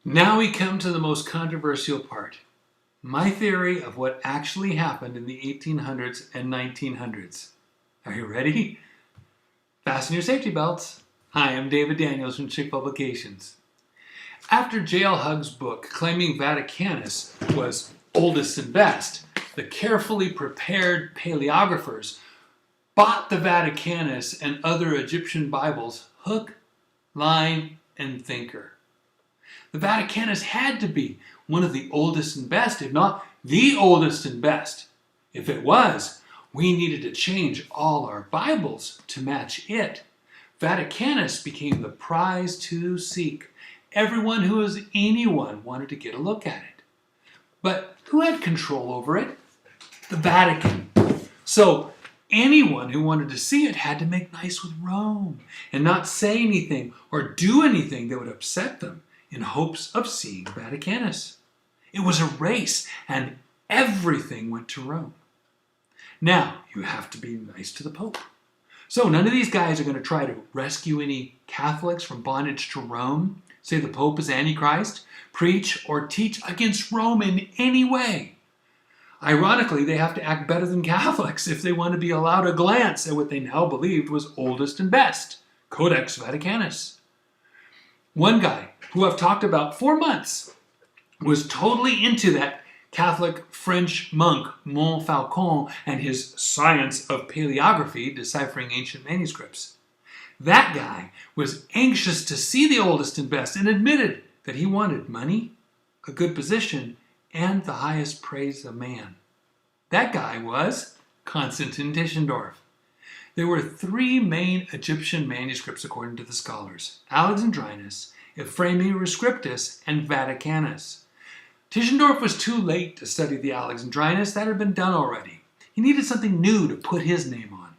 Now we come to the most controversial part. My theory of what actually happened in the 1800s and 1900s. Are you ready? Fasten your safety belts. Hi, I'm David Daniels from Chick Publications. After J.L. Hug's book claiming Vaticanus was oldest and best, the carefully prepared paleographers bought the Vaticanus and other Egyptian Bibles hook, line, and sinker. The Vaticanus had to be one of the oldest and best, if not the oldest and best. If it was, we needed to change all our Bibles to match it. Vaticanus became the prize to seek. Everyone who was anyone wanted to get a look at it. But who had control over it? The Vatican. So anyone who wanted to see it had to make nice with Rome and not say anything or do anything that would upset them in hopes of seeing Vaticanus. It was a race, and everything went to Rome. Now, you have to be nice to the Pope. So none of these guys are going to try to rescue any Catholics from bondage to Rome, say the Pope is Antichrist, preach or teach against Rome in any way. Ironically, they have to act better than Catholics if they want to be allowed a glance at what they now believed was oldest and best, Codex Vaticanus. One guy, who I've talked about for months, was totally into that Catholic French monk Montfaucon and his science of paleography, deciphering ancient manuscripts. That guy was anxious to see the oldest and best and admitted that he wanted money, a good position, and the highest praise of man. That guy was Constantine Tischendorf. There were three main Egyptian manuscripts according to the scholars: Alexandrinus, Ephraemi Rescriptus, and Vaticanus. Tischendorf was too late to study the Alexandrinus. That had been done already. He needed something new to put his name on.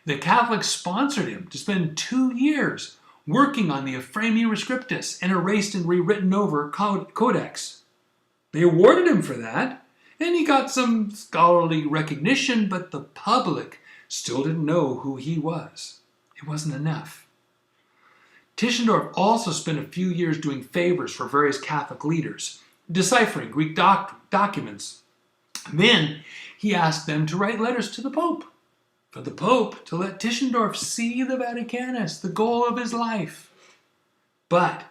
The Catholics sponsored him to spend 2 years working on the Ephraemi Rescriptus, an erased and rewritten over codex. They awarded him for that, and he got some scholarly recognition, but the public still didn't know who he was. It wasn't enough. Tischendorf also spent a few years doing favors for various Catholic leaders, deciphering Greek documents. Then he asked them to write letters to the Pope, for the Pope to let Tischendorf see the Vaticanus, the goal of his life. But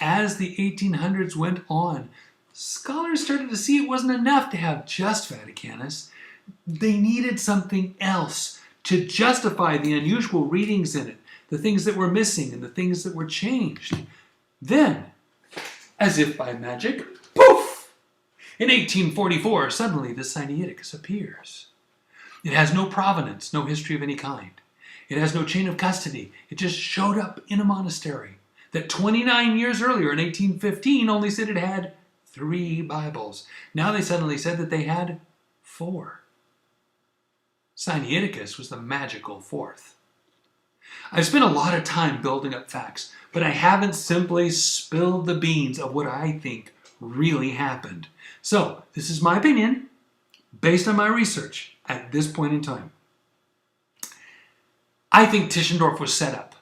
as the 1800s went on, scholars started to see it wasn't enough to have just Vaticanus. They needed something else to justify the unusual readings in it, the things that were missing and the things that were changed. Then, as if by magic, poof! In 1844, suddenly the Sinaiticus appears. It has no provenance, no history of any kind. It has no chain of custody. It just showed up in a monastery that 29 years earlier, in 1815, only said it had 3 Bibles. Now they suddenly said that they had 4. Sinaiticus was the magical 4th. I've spent a lot of time building up facts, but I haven't simply spilled the beans of what I think really happened. So, this is my opinion, based on my research at this point in time. I think Tischendorf was set up.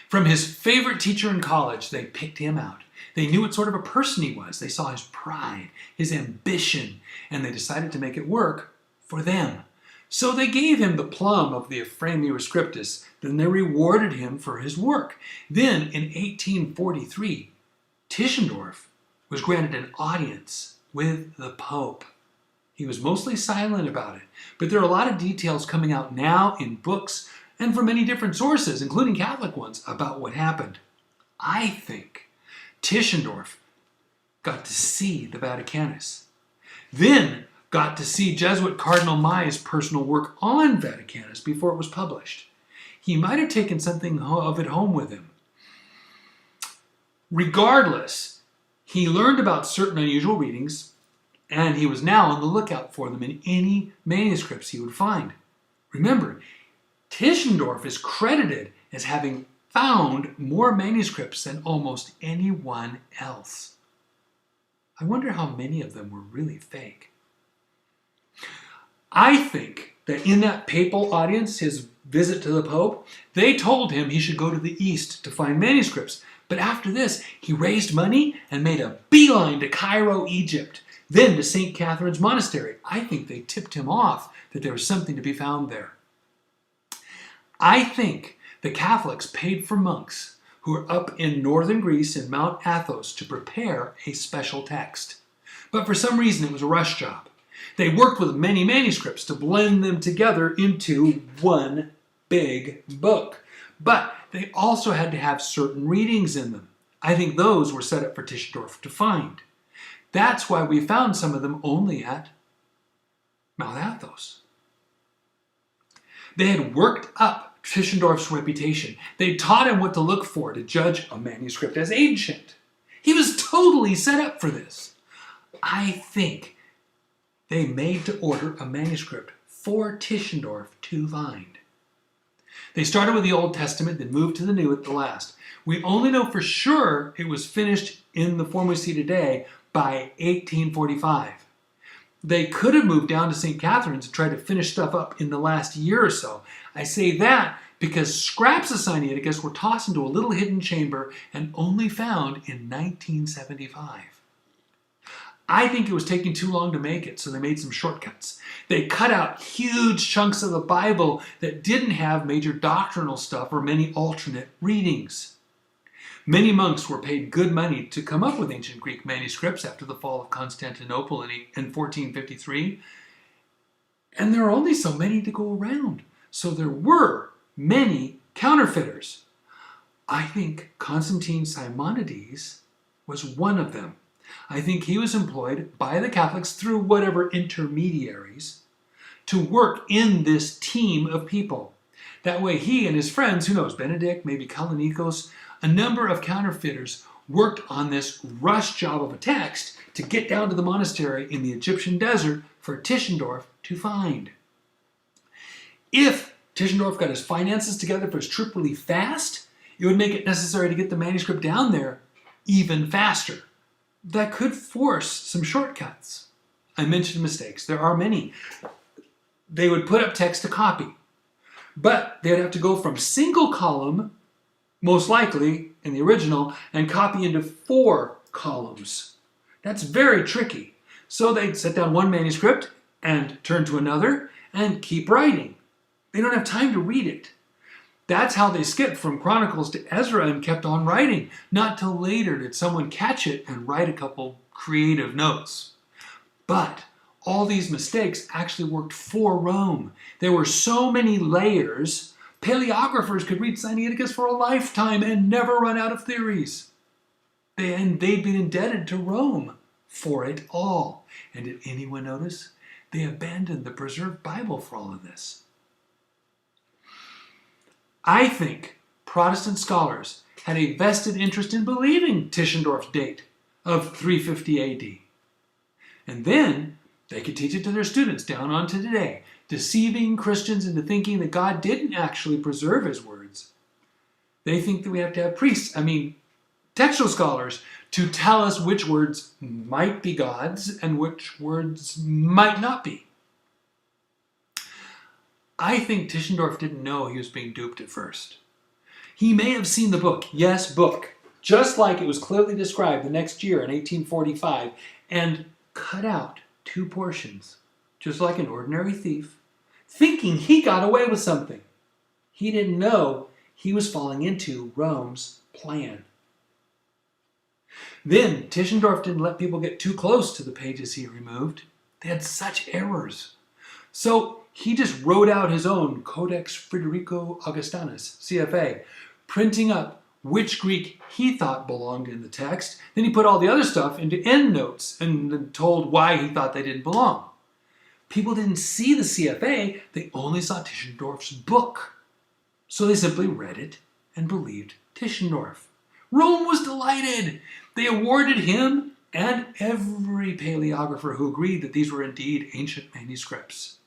From his favorite teacher in college, they picked him out. They knew what sort of a person he was. They saw his pride, his ambition, and they decided to make it work for them. So they gave him the plum of the Ephraemi Rescriptus, then they rewarded him for his work. Then, in 1843, Tischendorf was granted an audience with the Pope. He was mostly silent about it, but there are a lot of details coming out now in books and from many different sources, including Catholic ones, about what happened. I think Tischendorf got to see the Vaticanus, then got to see Jesuit Cardinal Mai's personal work on Vaticanus before it was published. He might have taken something of it home with him. Regardless, he learned about certain unusual readings, and he was now on the lookout for them in any manuscripts he would find. Remember, Tischendorf is credited as having found more manuscripts than almost anyone else. I wonder how many of them were really fake. I think that in that papal audience, his visit to the Pope, they told him he should go to the East to find manuscripts. But after this, he raised money and made a beeline to Cairo, Egypt, then to St. Catherine's Monastery. I think they tipped him off that there was something to be found there. I think the Catholics paid for monks who were up in northern Greece in Mount Athos to prepare a special text. But for some reason, it was a rush job. They worked with many manuscripts to blend them together into one big book. But they also had to have certain readings in them. I think those were set up for Tischendorf to find. That's why we found some of them only at Mount Athos. They had worked up Tischendorf's reputation. They taught him what to look for to judge a manuscript as ancient. He was totally set up for this. I think they made to order a manuscript for Tischendorf to find. They started with the Old Testament, then moved to the New at the last. We only know for sure it was finished in the form we see today by 1845. They could have moved down to St. Catherine's and tried to finish stuff up in the last year or so. I say that because scraps of Sinaiticus were tossed into a little hidden chamber and only found in 1975. I think it was taking too long to make it, so they made some shortcuts. They cut out huge chunks of the Bible that didn't have major doctrinal stuff or many alternate readings. Many monks were paid good money to come up with ancient Greek manuscripts after the fall of Constantinople in 1453, and there are only so many to go around, so there were many counterfeiters. I think Constantine Simonides was one of them. I think he was employed by the Catholics through whatever intermediaries to work in this team of people. That way he and his friends, who knows, Benedict, maybe Kallinikos, a number of counterfeiters worked on this rush job of a text to get down to the monastery in the Egyptian desert for Tischendorf to find. If Tischendorf got his finances together for his trip really fast, it would make it necessary to get the manuscript down there even faster. That could force some shortcuts. I mentioned mistakes. There are many. They would put up text to copy, but they'd have to go from single column, most likely in the original, and copy into 4 columns. That's very tricky. So they'd set down one manuscript and turn to another and keep writing. They don't have time to read it. That's how they skipped from Chronicles to Ezra and kept on writing. Not till later did someone catch it and write a couple creative notes. But all these mistakes actually worked for Rome. There were so many layers, paleographers could read Sinaiticus for a lifetime and never run out of theories. And they'd been indebted to Rome for it all. And did anyone notice? They abandoned the preserved Bible for all of this. I think Protestant scholars had a vested interest in believing Tischendorf's date of 350 AD. And then they could teach it to their students down on to today, deceiving Christians into thinking that God didn't actually preserve his words. They think that we have to have priests, textual scholars, to tell us which words might be God's and which words might not be. I think Tischendorf didn't know he was being duped at first. He may have seen the book, yes, book, just like it was clearly described the next year in 1845, and cut out 2 portions, just like an ordinary thief, thinking he got away with something. He didn't know he was falling into Rome's plan. Then Tischendorf didn't let people get too close to the pages he removed. They had such errors. So he just wrote out his own Codex Friderico Augustinus, CFA, printing up which Greek he thought belonged in the text. Then he put all the other stuff into endnotes and told why he thought they didn't belong. People didn't see the CFA, they only saw Tischendorf's book. So they simply read it and believed Tischendorf. Rome was delighted. They awarded him and every paleographer who agreed that these were indeed ancient manuscripts.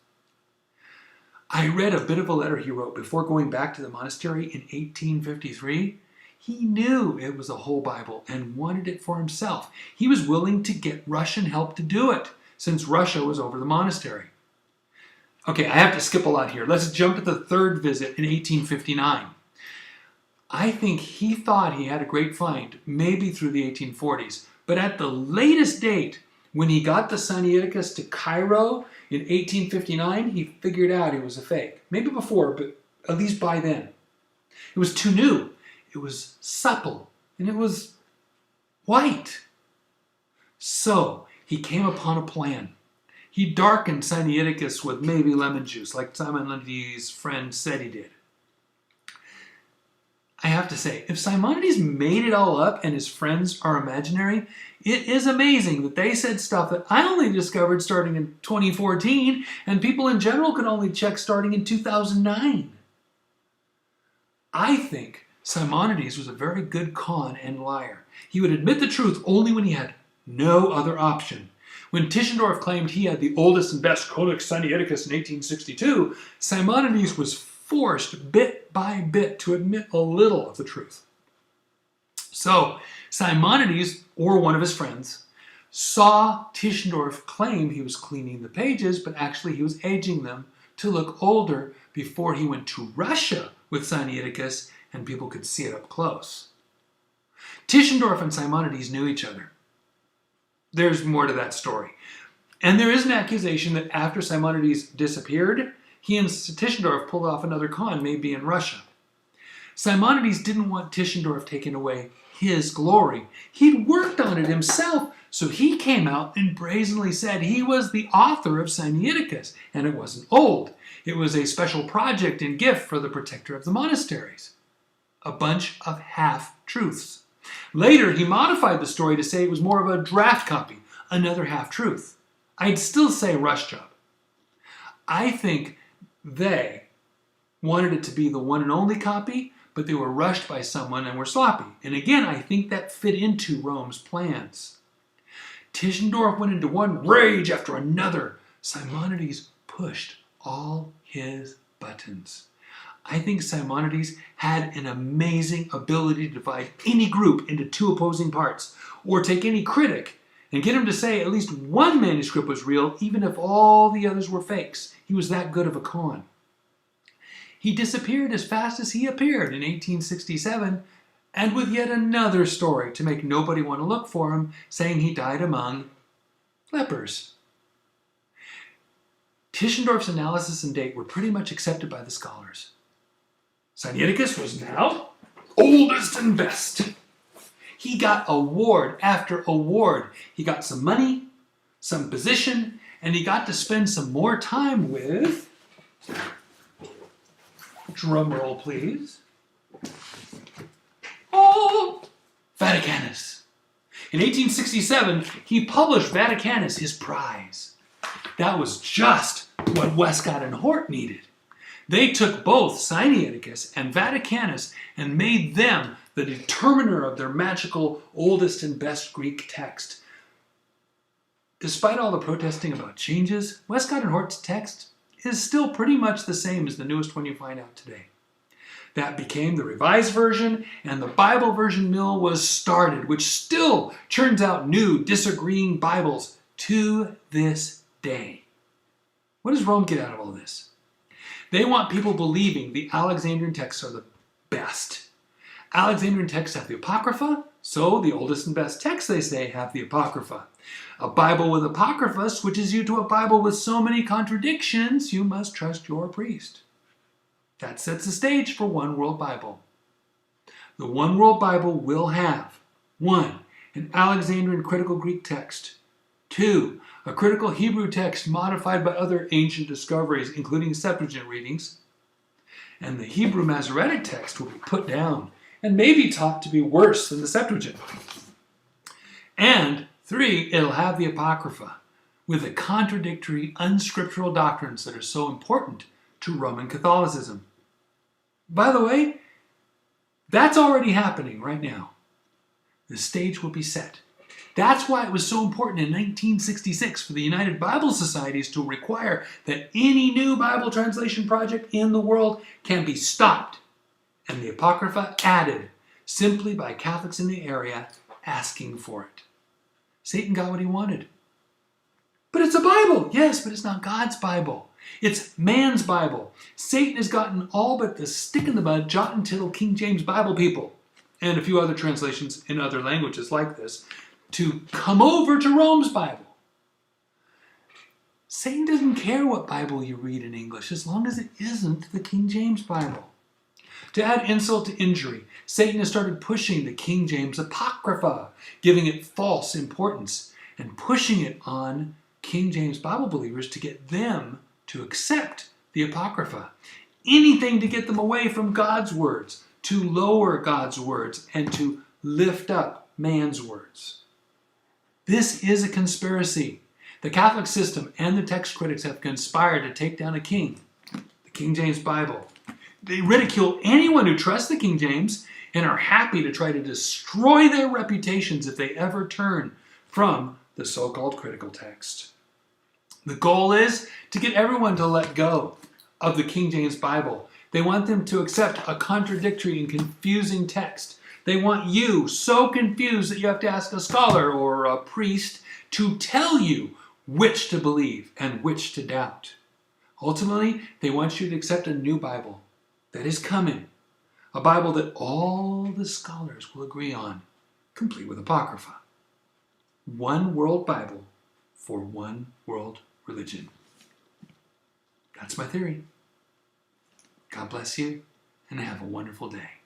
I read a bit of a letter he wrote before going back to the monastery in 1853. He knew it was a whole Bible and wanted it for himself. He was willing to get Russian help to do it, since Russia was over the monastery. Okay, I have to skip a lot here. Let's jump to the 3rd visit in 1859. I think he thought he had a great find, maybe through the 1840s. But at the latest date, when he got the Sinaiticus to Cairo in 1859, he figured out it was a fake. Maybe before, but at least by then. It was too new. It was supple. And it was white. So he came upon a plan. He darkened Sinaiticus with maybe lemon juice, like Simonides' friend said he did. I have to say, if Simonides made it all up and his friends are imaginary, it is amazing that they said stuff that I only discovered starting in 2014 and people in general can only check starting in 2009. I think Simonides was a very good con and liar. He would admit the truth only when he had no other option. When Tischendorf claimed he had the oldest and best Codex Sinaiticus in 1862, Simonides was forced bit by bit to admit a little of the truth. So Simonides, or one of his friends, saw Tischendorf claim he was cleaning the pages, but actually he was aging them to look older before he went to Russia with Sinaiticus and people could see it up close. Tischendorf and Simonides knew each other. There's more to that story. And there is an accusation that after Simonides disappeared, he and Tischendorf pulled off another con, maybe in Russia. Simonides didn't want Tischendorf taking away his glory. He'd worked on it himself, so he came out and brazenly said he was the author of Sinaiticus, and it wasn't old. It was a special project and gift for the protector of the monasteries. A bunch of half-truths. Later, he modified the story to say it was more of a draft copy, another half-truth. I'd still say rush job. I think they wanted it to be the one and only copy, but they were rushed by someone and were sloppy. And again, I think that fit into Rome's plans. Tischendorf went into one rage after another. Simonides pushed all his buttons. I think Simonides had an amazing ability to divide any group into two opposing parts, or take any critic and get him to say at least one manuscript was real, even if all the others were fakes. He was that good of a con. He disappeared as fast as he appeared in 1867, and with yet another story to make nobody want to look for him, saying he died among lepers. Tischendorf's analysis and date were pretty much accepted by the scholars. Sinaiticus was now oldest and best. He got award after award. He got some money, some position, and he got to spend some more time with, drum roll please, Vaticanus. In 1867, he published Vaticanus, his prize. That was just what Westcott and Hort needed. They took both Sinaiticus and Vaticanus and made them the determiner of their magical oldest and best Greek text. Despite all the protesting about changes, Westcott and Hort's text is still pretty much the same as the newest one you find out today. That became the Revised Version, and the Bible version mill was started, which still churns out new, disagreeing Bibles to this day. What does Rome get out of all this? They want people believing the Alexandrian texts are the best. Alexandrian texts have the Apocrypha, so the oldest and best texts, they say, have the Apocrypha. A Bible with Apocrypha switches you to a Bible with so many contradictions, you must trust your priest. That sets the stage for One World Bible. The One World Bible will have 1. An Alexandrian critical Greek text. 2. A critical Hebrew text modified by other ancient discoveries, including Septuagint readings. And the Hebrew Masoretic text will be put down and maybe taught to be worse than the Septuagint. And 3, it'll have the Apocrypha with the contradictory, unscriptural doctrines that are so important to Roman Catholicism. By the way, that's already happening right now. The stage will be set. That's why it was so important in 1966 for the United Bible Societies to require that any new Bible translation project in the world can be stopped and the Apocrypha added simply by Catholics in the area asking for it. Satan got what he wanted. But it's a Bible. Yes, but it's not God's Bible. It's man's Bible. Satan has gotten all but the stick in the mud, jot and tittle King James Bible people, and a few other translations in other languages like this, to come over to Rome's Bible. Satan doesn't care what Bible you read in English as long as it isn't the King James Bible. To add insult to injury, Satan has started pushing the King James Apocrypha, giving it false importance, and pushing it on King James Bible believers to get them to accept the Apocrypha. Anything to get them away from God's words, to lower God's words, and to lift up man's words. This is a conspiracy. The Catholic system and the text critics have conspired to take down a king, the King James Bible. They ridicule anyone who trusts the King James and are happy to try to destroy their reputations if they ever turn from the so-called critical text. The goal is to get everyone to let go of the King James Bible. They want them to accept a contradictory and confusing text. They want you so confused that you have to ask a scholar or a priest to tell you which to believe and which to doubt. Ultimately, they want you to accept a new Bible that is coming, a Bible that all the scholars will agree on, complete with Apocrypha. One world Bible for one world religion. That's my theory. God bless you, and have a wonderful day.